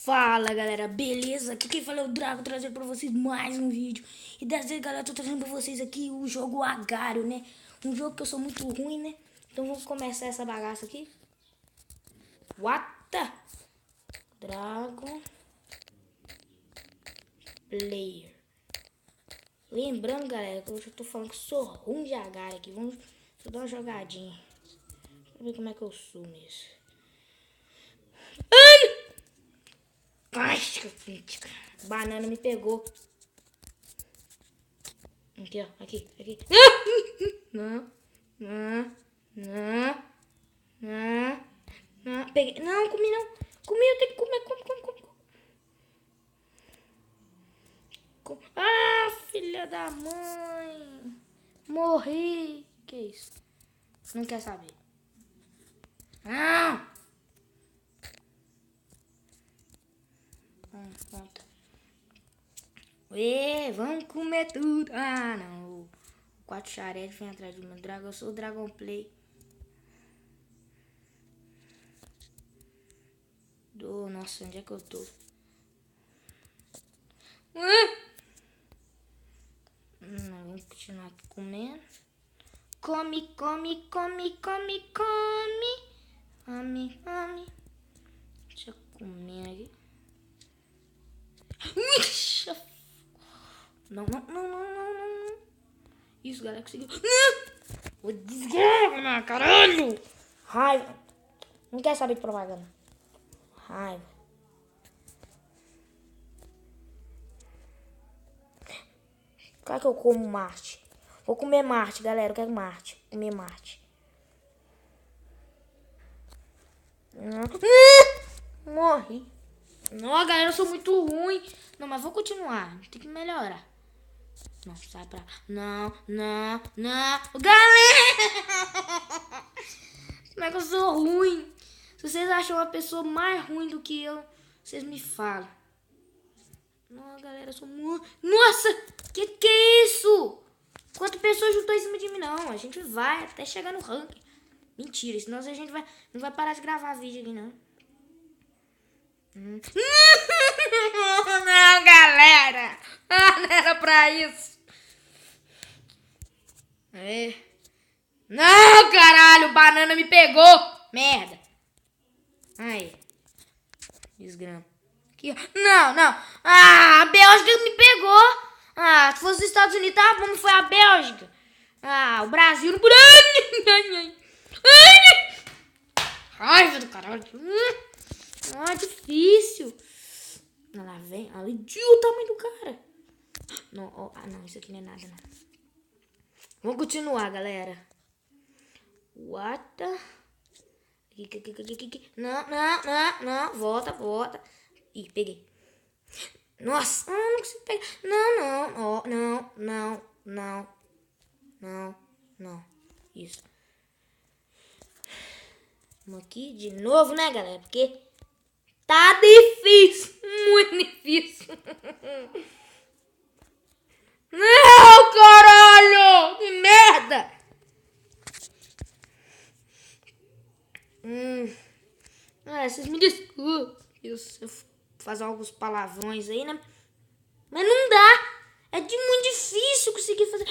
Fala galera, beleza? Aqui quem fala é o Drago, trazendo pra vocês mais um vídeo. E dessa vez galera, tô trazendo pra vocês aqui o jogo Agário, né? Um jogo que eu sou muito ruim, né? Então vamos começar essa bagaça aqui. What the? Dragon Player. Lembrando galera, que eu já tô falando que sou ruim de Agário aqui. Vamos dar uma jogadinha. Pra ver como é que eu sou mesmo. Ai, banana me pegou. Aqui, ó. Aqui. Não. Não. Peguei. Não, comi não. Comi, eu tenho que comer. Ah, filha da mãe. Morri. Que isso? Não quer saber. Não. Pronto. Vamos comer tudo. Ah, não. O 4 charete vem atrás do meu dragão. Eu sou o Dragon Play. Nossa, onde é que eu tô? Vamos continuar aqui comendo. Come. Deixa eu comer aqui. Não. Isso, galera, conseguiu. O desgrama, caralho! Raiva. Não quer saber de propaganda. Raiva. Qual é que eu como Marte? Vou comer Marte, galera. Eu quero Marte. Comer Marte. Morri. Não, galera, eu sou muito ruim. Não, mas vou continuar. Tem que melhorar. Não, sai pra... Não. Galera! Como é que eu sou ruim? Se vocês acham uma pessoa mais ruim do que eu, vocês me falam. Não, galera, eu sou muito... Nossa! Que é isso? Quantas pessoas juntou em cima de mim? Não, a gente vai até chegar no ranking. Mentira, senão a gente não vai parar de gravar vídeo aqui, não. Não, galera! Não era pra isso. Não, caralho, banana me pegou. Merda. Aí. Desgrama. Aqui, ó. Não. Ah, a Bélgica me pegou. Ah, se fosse os Estados Unidos, tava bom, foi a Bélgica. Ah, o Brasil não podia. Raiva do caralho. Ah, difícil. Lá vem. Olha o tamanho do cara. Não, não, isso aqui não é nada, não. Vamos continuar, galera. What the... Não. Volta. Ih, peguei. Nossa, não consigo pegar. Não. Isso. Vamos aqui de novo, né, galera? Porque tá difícil. Muito difícil. Não, caralho! Que merda! Vocês me desculpem. Eu fazer alguns palavrões aí, né? Mas não dá. É muito difícil conseguir fazer.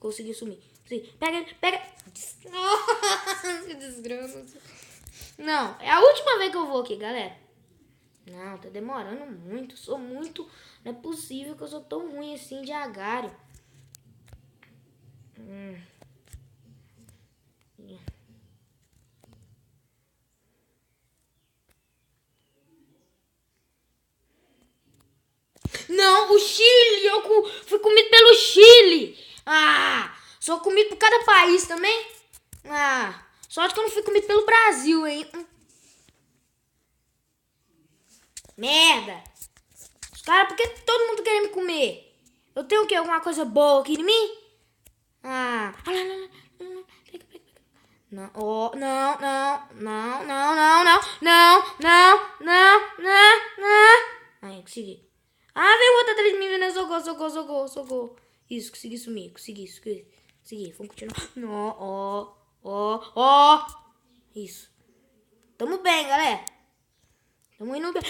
Consegui sumir. Pega. Que desgrama. Não, é a última vez que eu vou aqui, galera. Não, tá demorando muito. Sou muito... Não é possível que eu sou tão ruim assim de agário. Não, o Chile! Eu fui comido pelo Chile! Ah! Sou comido por cada país também? Ah! Sorte que eu não fui comido pelo Brasil, hein? Merda! Os caras, por que todo mundo quer me comer? Eu tenho o quê? Alguma coisa boa aqui em mim? Ah! Pega. Não, não. Aí, consegui. Ah, veio outra atrás de mim, Veneno. Socorro, socorro, socorro, socorro. Isso, consegui sumir. Consegui. Vamos continuar. Ó. Isso. Tamo bem, galera. Tamo indo bem.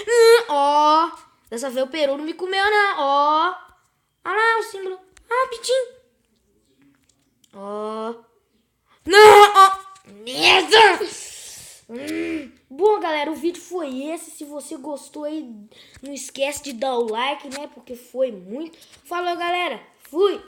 Ó. Dessa vez o peru não me comeu, não. Ó. Olha lá o símbolo. Ah, pitinho. Ó. Não, ó. Merda. Bom, galera, o vídeo foi esse. Se você gostou aí, não esquece de dar o like, né? Porque foi muito. Falou, galera. Fui.